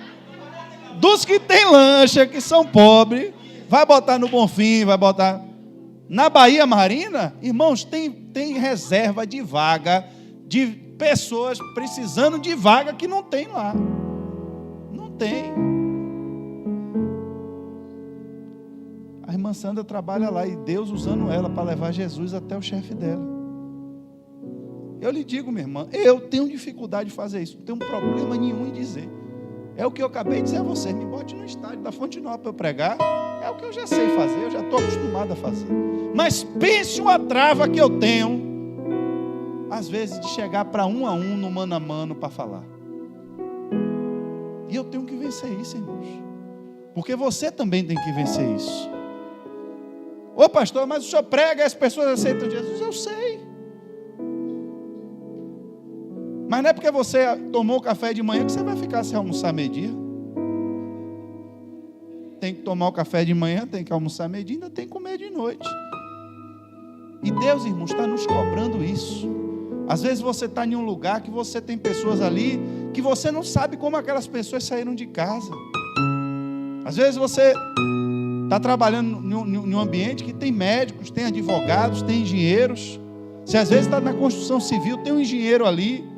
Dos que tem lancha, que são pobres, vai botar no Bonfim, vai botar na Baía Marina. Irmãos, tem reserva de vaga, de pessoas precisando de vaga que não tem lá. Não tem. A irmã Sandra trabalha lá e Deus usando ela para levar Jesus até o chefe dela. Eu lhe digo, minha irmã, eu tenho dificuldade de fazer isso, não tenho problema nenhum em dizer. É o que eu acabei de dizer a você, me bote no estádio da Fonte Nova para eu pregar, é o que eu já sei fazer, eu já estou acostumado a fazer. Mas pense uma trava que eu tenho, às vezes, de chegar para um a um, no mano a mano, para falar. E eu tenho que vencer isso, irmãos. Porque você também tem que vencer isso. Ô pastor, mas o senhor prega e as pessoas aceitam Jesus? Eu sei. Mas não é porque você tomou café de manhã que você vai ficar sem almoçar meio-dia. Tem que tomar o café de manhã, tem que almoçar meio-dia, ainda tem que comer de noite. E Deus, irmãos, está nos cobrando isso. Às vezes você está em um lugar que você tem pessoas ali que você não sabe como aquelas pessoas saíram de casa. Às vezes você está trabalhando em um ambiente que tem médicos, tem advogados, tem engenheiros. Você às vezes está na construção civil, tem um engenheiro ali.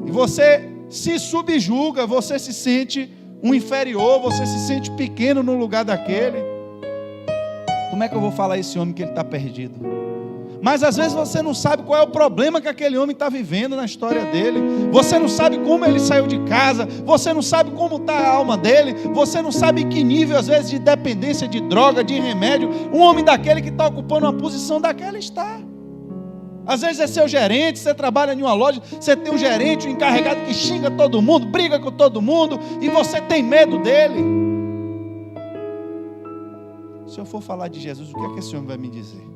E você se subjuga, você se sente um inferior, você se sente pequeno no lugar daquele. Como é que eu vou falar a esse homem que ele está perdido? Mas às vezes você não sabe qual é o problema que aquele homem está vivendo na história dele. Você não sabe como ele saiu de casa. Você não sabe como está a alma dele. Você não sabe em que nível, às vezes, de dependência de droga, de remédio, um homem daquele que está ocupando uma posição daquela está. Às vezes é seu gerente, você trabalha em uma loja, você tem um gerente, um encarregado que xinga todo mundo, briga com todo mundo, e você tem medo dele. Se eu for falar de Jesus, o que é que esse homem vai me dizer?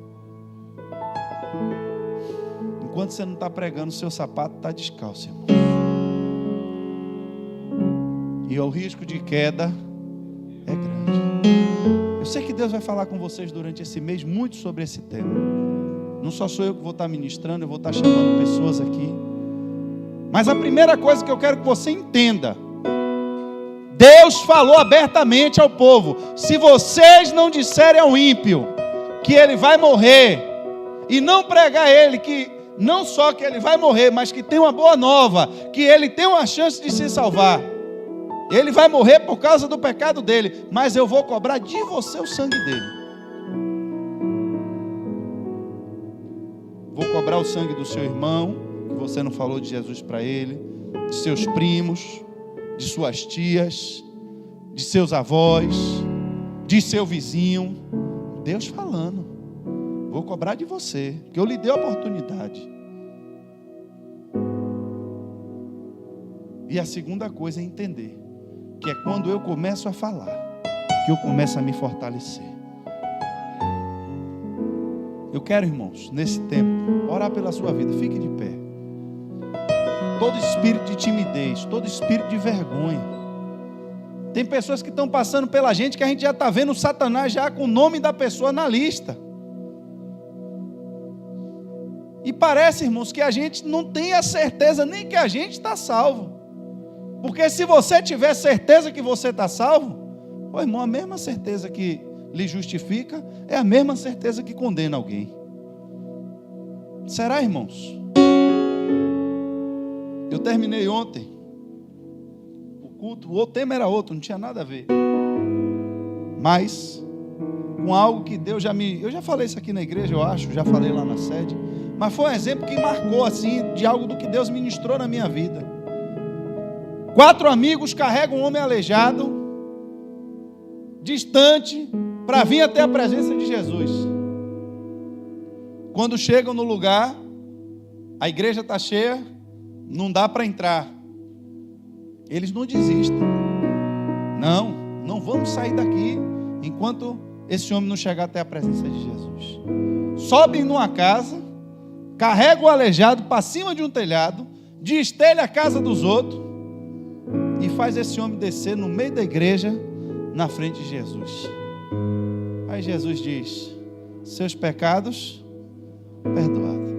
Enquanto você não está pregando, seu sapato está descalço, irmão. E o risco de queda é grande. Eu sei que Deus vai falar com vocês durante esse mês muito sobre esse tema. Não só sou eu que vou estar ministrando, eu vou estar chamando pessoas aqui. Mas a primeira coisa que eu quero que você entenda: Deus falou abertamente ao povo: se vocês não disserem ao ímpio que ele vai morrer, e não pregar ele que não só que ele vai morrer, mas que tem uma boa nova, que ele tem uma chance de se salvar, ele vai morrer por causa do pecado dele, mas eu vou cobrar de você o sangue dele. Vou cobrar o sangue do seu irmão, que você não falou de Jesus para ele, de seus primos, de suas tias, de seus avós, de seu vizinho. Deus falando: vou cobrar de você, porque eu lhe dei a oportunidade. E a segunda coisa é entender que é quando eu começo a falar que eu começo a me fortalecer. Eu quero, irmãos, nesse tempo, orar pela sua vida. Fique de pé. Todo espírito de timidez, todo espírito de vergonha. Tem pessoas que estão passando pela gente que a gente já está vendo o Satanás já com o nome da pessoa na lista. E parece, irmãos, que a gente não tem a certeza nem que a gente está salvo. Porque se você tiver certeza que você está salvo, ô irmão, a mesma certeza que lhe justifica é a mesma certeza que condena alguém. Será, irmãos? Eu terminei ontem o culto, o tema era outro, não tinha nada a ver, mas com algo que Deus eu já falei isso aqui na igreja, eu acho, já falei lá na sede, mas foi um exemplo que marcou assim, de algo do que Deus ministrou na minha vida. 4 amigos carregam um homem aleijado, distante, para vir até a presença de Jesus. Quando chegam no lugar, a igreja está cheia, não dá para entrar. Eles não desistem. Não vamos sair daqui enquanto esse homem não chegar até a presença de Jesus. Sobem numa casa, carregam o aleijado para cima de um telhado, destelham a casa dos outros, e faz esse homem descer no meio da igreja, na frente de Jesus. Aí Jesus diz: seus pecados perdoados.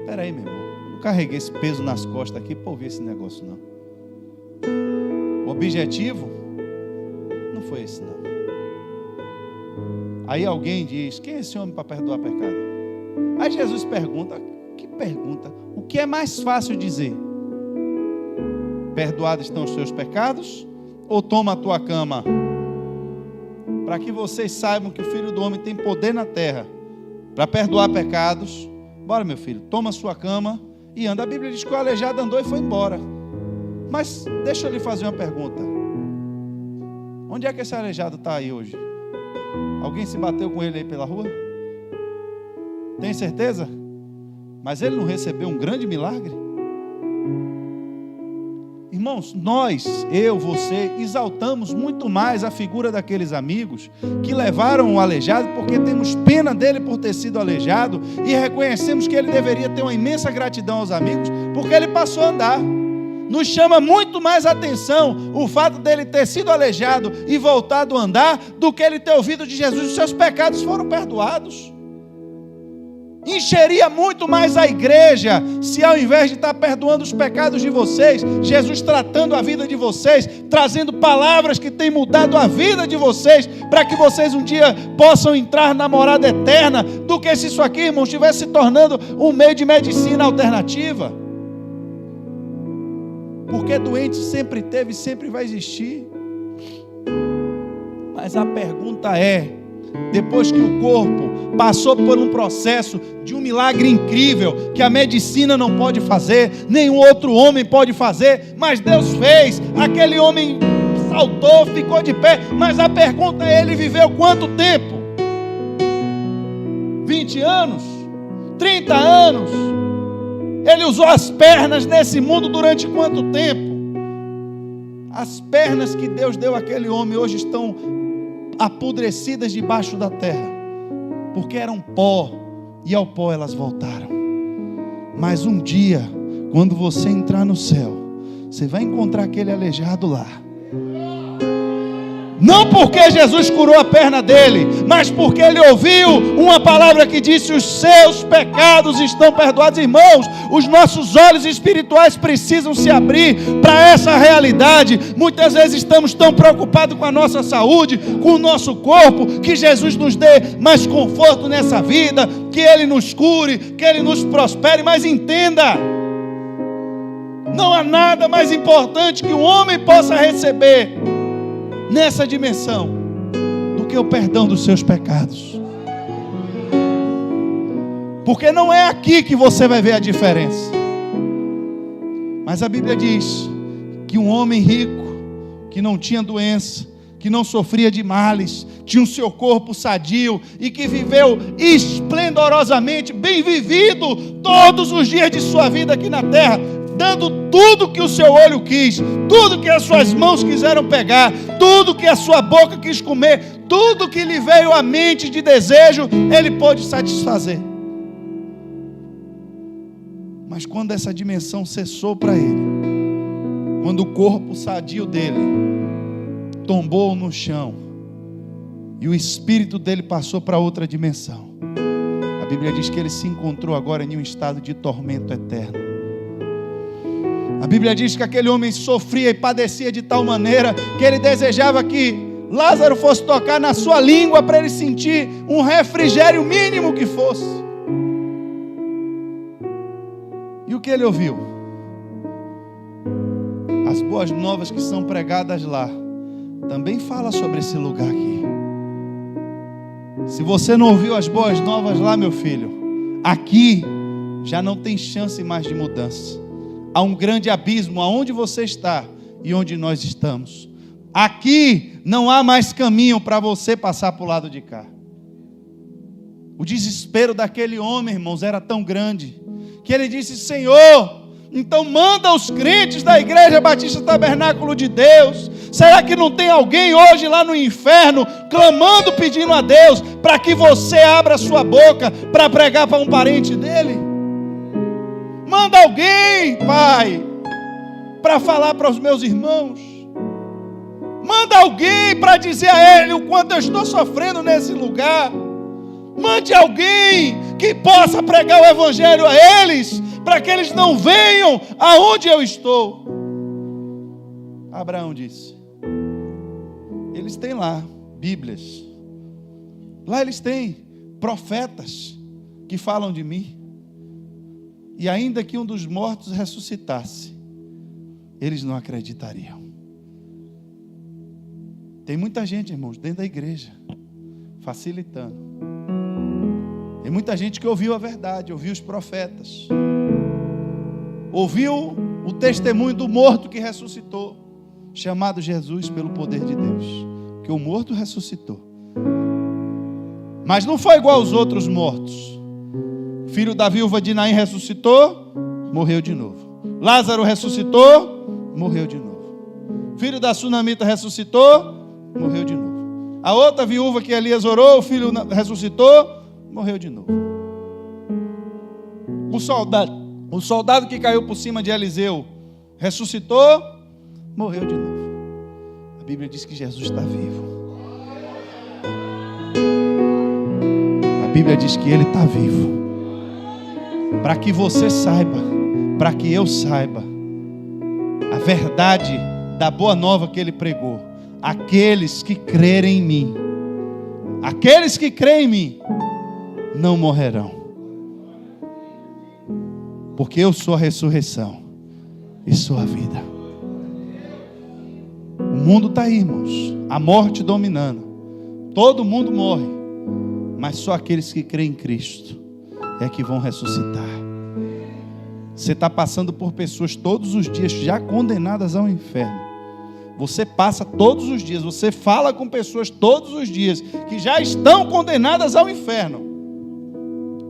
Espera aí, meu irmão, não carreguei esse peso nas costas aqui para ouvir esse negócio, não. O objetivo não foi esse, não. Aí alguém diz: quem é esse homem para perdoar pecado? Aí Jesus pergunta: que pergunta? O que é mais fácil dizer? Perdoados estão os seus pecados? Ou toma a tua cama? Para que vocês saibam que o Filho do Homem tem poder na terra para perdoar pecados. Bora, meu filho, toma a sua cama e anda. A Bíblia diz que o aleijado andou e foi embora. Mas deixa eu lhe fazer uma pergunta. Onde é que esse aleijado está aí hoje? Alguém se bateu com ele aí pela rua? Tem certeza? Mas ele não recebeu um grande milagre? Irmãos, nós, eu, você, exaltamos muito mais a figura daqueles amigos que levaram o aleijado, porque temos pena dele por ter sido aleijado e reconhecemos que ele deveria ter uma imensa gratidão aos amigos, porque ele passou a andar. Nos chama muito mais atenção o fato dele ter sido aleijado e voltado a andar do que ele ter ouvido de Jesus: os seus pecados foram perdoados. Encheria muito mais a igreja se, ao invés de estar perdoando os pecados de vocês, Jesus tratando a vida de vocês, trazendo palavras que têm mudado a vida de vocês, para que vocês um dia possam entrar na morada eterna, do que se isso aqui, irmãos, estivesse se tornando um meio de medicina alternativa. Porque doente sempre teve e sempre vai existir. Mas a pergunta é: depois que o corpo passou por um processo de um milagre incrível, que a medicina não pode fazer, nenhum outro homem pode fazer, mas Deus fez, aquele homem saltou, ficou de pé, mas a pergunta é: ele viveu quanto tempo? 20 anos? 30 anos? Ele usou as pernas nesse mundo durante quanto tempo? As pernas que Deus deu àquele homem hoje estão apodrecidas debaixo da terra, porque eram pó, e ao pó elas voltaram. Mas um dia, quando você entrar no céu, você vai encontrar aquele aleijado lá. Não porque Jesus curou a perna dele, mas porque ele ouviu uma palavra que disse: os seus pecados estão perdoados. Irmãos, os nossos olhos espirituais precisam se abrir para essa realidade. Muitas vezes estamos tão preocupados com a nossa saúde, com o nosso corpo, que Jesus nos dê mais conforto nessa vida, que Ele nos cure, que Ele nos prospere. Mas entenda, não há nada mais importante que o homem possa receber nessa dimensão do que o perdão dos seus pecados. Porque não é aqui que você vai ver a diferença. Mas a Bíblia diz que um homem rico, que não tinha doença, que não sofria de males, tinha o seu corpo sadio e que viveu esplendorosamente, bem vivido todos os dias de sua vida aqui na terra, dando tudo que o seu olho quis, tudo que as suas mãos quiseram pegar, tudo que a sua boca quis comer, tudo que lhe veio à mente de desejo, ele pôde satisfazer. Mas quando essa dimensão cessou para ele, quando o corpo sadio dele tombou no chão e o espírito dele passou para outra dimensão, a Bíblia diz que ele se encontrou agora em um estado de tormento eterno. A Bíblia diz que aquele homem sofria e padecia de tal maneira que ele desejava que Lázaro fosse tocar na sua língua para ele sentir um refrigério mínimo que fosse. E o que ele ouviu? As boas novas que são pregadas lá também fala sobre esse lugar aqui. Se você não ouviu as boas novas lá, meu filho, aqui já não tem chance mais de mudança. Há um grande abismo aonde você está e onde nós estamos. Aqui não há mais caminho para você passar para o lado de cá. O desespero daquele homem, irmãos, era tão grande que ele disse: Senhor, então manda os crentes da Igreja Batista Tabernáculo de Deus. Será que não tem alguém hoje lá no inferno clamando, pedindo a Deus para que você abra a sua boca para pregar para um parente dele? Manda alguém, Pai. para falar para os meus irmãos. Manda alguém para dizer a ele o quanto eu estou sofrendo nesse lugar. Mande alguém que possa pregar o evangelho a eles, para que eles não venham aonde eu estou. Abraão disse: eles têm lá Bíblias, lá eles têm profetas que falam de mim, e ainda que um dos mortos ressuscitasse, eles não acreditariam. Tem muita gente, irmãos, dentro da igreja, facilitando. Tem muita gente que ouviu a verdade, ouviu os profetas, ouviu o testemunho do morto que ressuscitou, chamado Jesus pelo poder de Deus, que o morto ressuscitou. Mas não foi igual aos outros mortos. Filho da viúva de Naim ressuscitou, morreu de novo. Lázaro ressuscitou, morreu de novo. Filho da sunamita ressuscitou, morreu de novo. A outra viúva que Elias orou, o filho ressuscitou, morreu de novo. O soldado que caiu por cima de Eliseu ressuscitou, morreu de novo. A Bíblia diz que Jesus está vivo. A Bíblia diz que Ele está vivo. Para que você saiba, para que eu saiba a verdade da boa nova que Ele pregou. Aqueles que crerem em mim, aqueles que creem em mim, não morrerão, porque eu sou a ressurreição e sou a vida. O mundo está aí, irmãos, a morte dominando, todo mundo morre, mas só aqueles que creem em Cristo é que vão ressuscitar. Você está passando por pessoas todos os dias já condenadas ao inferno. Você passa todos os dias, você fala com pessoas todos os dias que já estão condenadas ao inferno.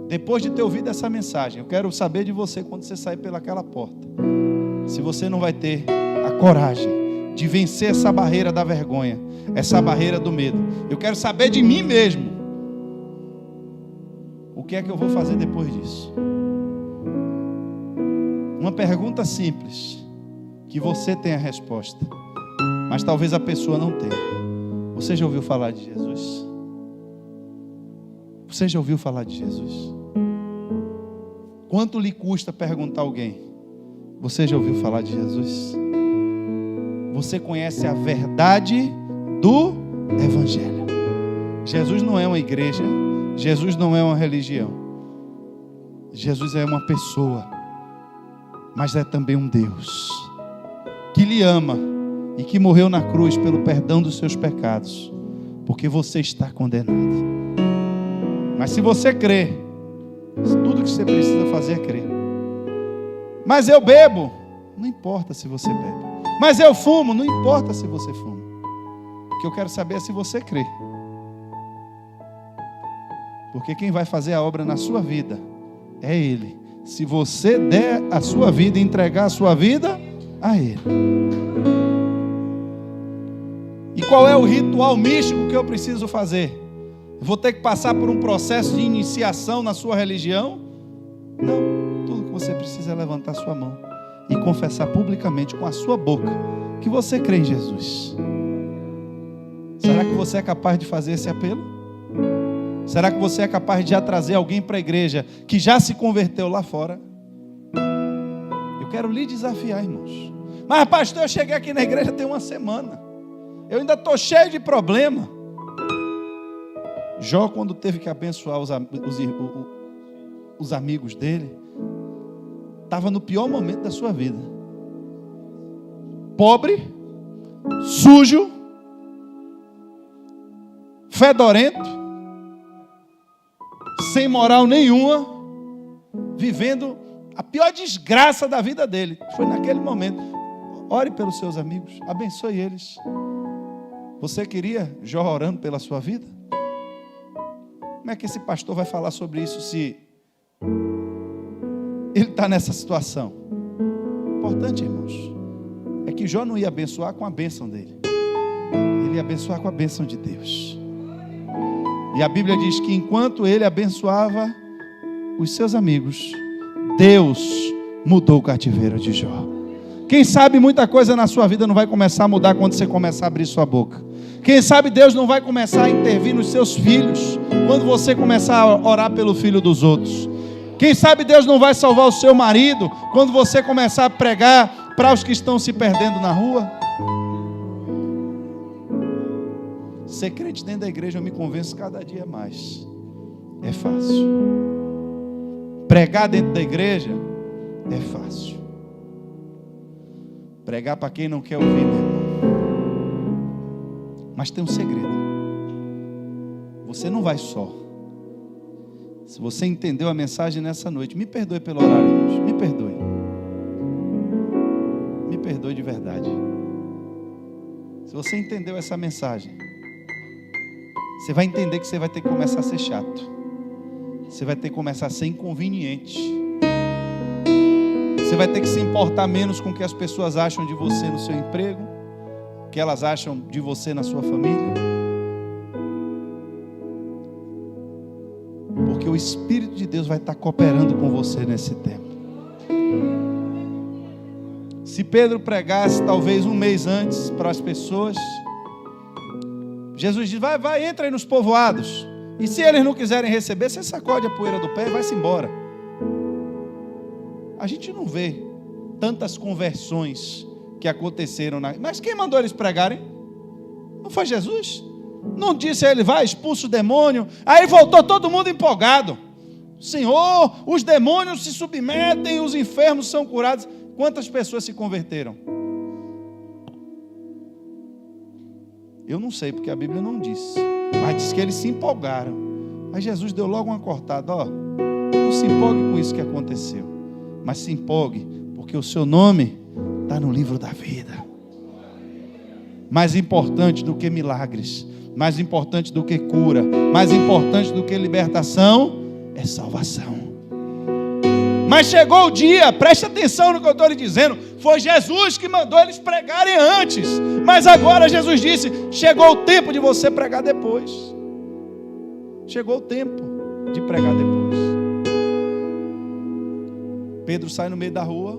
Depois de ter ouvido essa mensagem, eu quero saber de você quando você sair pelaquela porta, se você não vai ter a coragem de vencer essa barreira da vergonha, essa barreira do medo. Eu quero saber de mim mesmo. O que é que eu vou fazer depois disso? Uma pergunta simples, que você tem a resposta, mas talvez a pessoa não tenha. Você já ouviu falar de Jesus? Você já ouviu falar de Jesus? Quanto lhe custa perguntar a alguém: você já ouviu falar de Jesus? Você conhece a verdade do Evangelho? Jesus não é uma igreja, Jesus não é uma religião. Jesus é uma pessoa, mas é também um Deus que lhe ama e que morreu na cruz pelo perdão dos seus pecados, porque você está condenado. Mas se você crê, tudo que você precisa fazer é crer. Mas eu bebo, não importa se você bebe. Mas eu fumo, não importa se você fuma. O que eu quero saber é se você crê. Porque quem vai fazer a obra na sua vida é Ele. Se você der a sua vida e entregar a sua vida a Ele. E qual é o ritual místico que eu preciso fazer? Eu vou ter que passar por um processo de iniciação na sua religião? Não. Tudo que você precisa é levantar sua mão e confessar publicamente com a sua boca que você crê em Jesus. Será que você é capaz de fazer esse apelo? Será que você é capaz de já trazer alguém para a igreja que já se converteu lá fora? Eu quero lhe desafiar, irmãos. Mas pastor, eu cheguei aqui na igreja tem uma semana, eu ainda estou cheio de problema. Jó, quando teve que abençoar os amigos dele, estava no pior momento da sua vida. Pobre, sujo, fedorento, sem moral nenhuma, vivendo a pior desgraça da vida dele. Foi naquele momento. Ore pelos seus amigos, abençoe eles. Você queria Jó orando pela sua vida? Como é que esse pastor vai falar sobre isso se ele está nessa situação? O importante, irmãos, é que Jó não ia abençoar com a bênção dele, ele ia abençoar com a bênção de Deus. E a Bíblia diz que enquanto ele abençoava os seus amigos, Deus mudou o cativeiro de Jó. Quem sabe muita coisa na sua vida não vai começar a mudar quando você começar a abrir sua boca. Quem sabe Deus não vai começar a intervir nos seus filhos quando você começar a orar pelo filho dos outros. Quem sabe Deus não vai salvar o seu marido quando você começar a pregar para os que estão se perdendo na rua. Ser crente dentro da igreja, eu me convenço cada dia mais. É fácil. Pregar dentro da igreja é fácil. Pregar para quem não quer ouvir, meu irmão. Mas tem um segredo. Você não vai só. Se você entendeu a mensagem nessa noite, me perdoe pelo horário hoje. Me perdoe. Me perdoe de verdade. Se você entendeu essa mensagem, você vai entender que você vai ter que começar a ser chato. Você vai ter que começar a ser inconveniente. Você vai ter que se importar menos com o que as pessoas acham de você no seu emprego, o que elas acham de você na sua família. Porque o Espírito de Deus vai estar cooperando com você nesse tempo. Se Pedro pregasse talvez um mês antes para as pessoas, Jesus diz, vai, entra aí nos povoados. E se eles não quiserem receber, você sacode a poeira do pé e vai-se embora. A gente não vê tantas conversões que aconteceram. Mas quem mandou eles pregarem? Não foi Jesus? Não disse a ele, vai, expulsa o demônio. Aí voltou todo mundo empolgado. Senhor, os demônios se submetem, os enfermos são curados. Quantas pessoas se converteram? Eu não sei, porque a Bíblia não disse. Mas diz que eles se empolgaram. Mas Jesus deu logo uma cortada. Não se empolgue com isso que aconteceu. Mas se empolgue, porque o seu nome está no livro da vida. Mais importante do que milagres, mais importante do que cura, mais importante do que libertação, é salvação. Mas chegou o dia, preste atenção no que eu estou lhe dizendo, foi Jesus que mandou eles pregarem antes, mas agora Jesus disse, chegou o tempo de você pregar depois. Chegou o tempo de pregar depois. Pedro sai no meio da rua.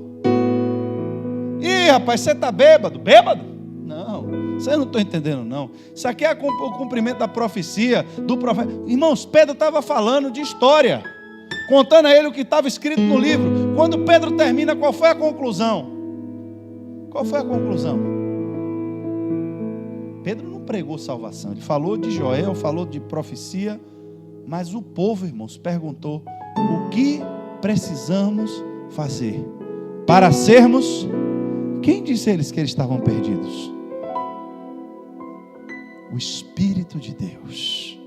Ih, rapaz, você está bêbado? Bêbado? Não, vocês não estão entendendo não. Isso aqui é o cumprimento da profecia do profeta. Irmãos, Pedro estava falando de história, contando a ele o que estava escrito no livro. Quando Pedro termina, qual foi a conclusão? Qual foi a conclusão? Pedro não pregou salvação, ele falou de Joel, falou de profecia, mas o povo, irmãos, perguntou, o que precisamos fazer para sermos... Quem disse a eles que eles estavam perdidos? O Espírito de Deus.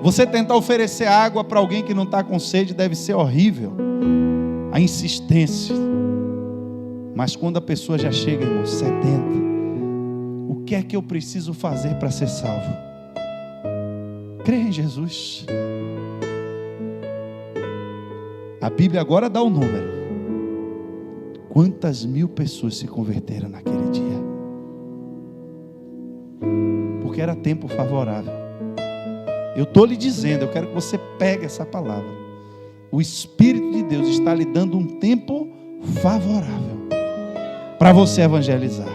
Você tentar oferecer água para alguém que não está com sede deve ser horrível, a insistência. Mas quando a pessoa já chega, irmão, sedenta, o que é que eu preciso fazer para ser salvo? Crer em Jesus. A Bíblia agora dá o número. Quantas mil pessoas se converteram naquele dia? Porque era tempo favorável. Eu estou lhe dizendo, eu quero que você pegue essa palavra. O Espírito de Deus está lhe dando um tempo favorável para você evangelizar.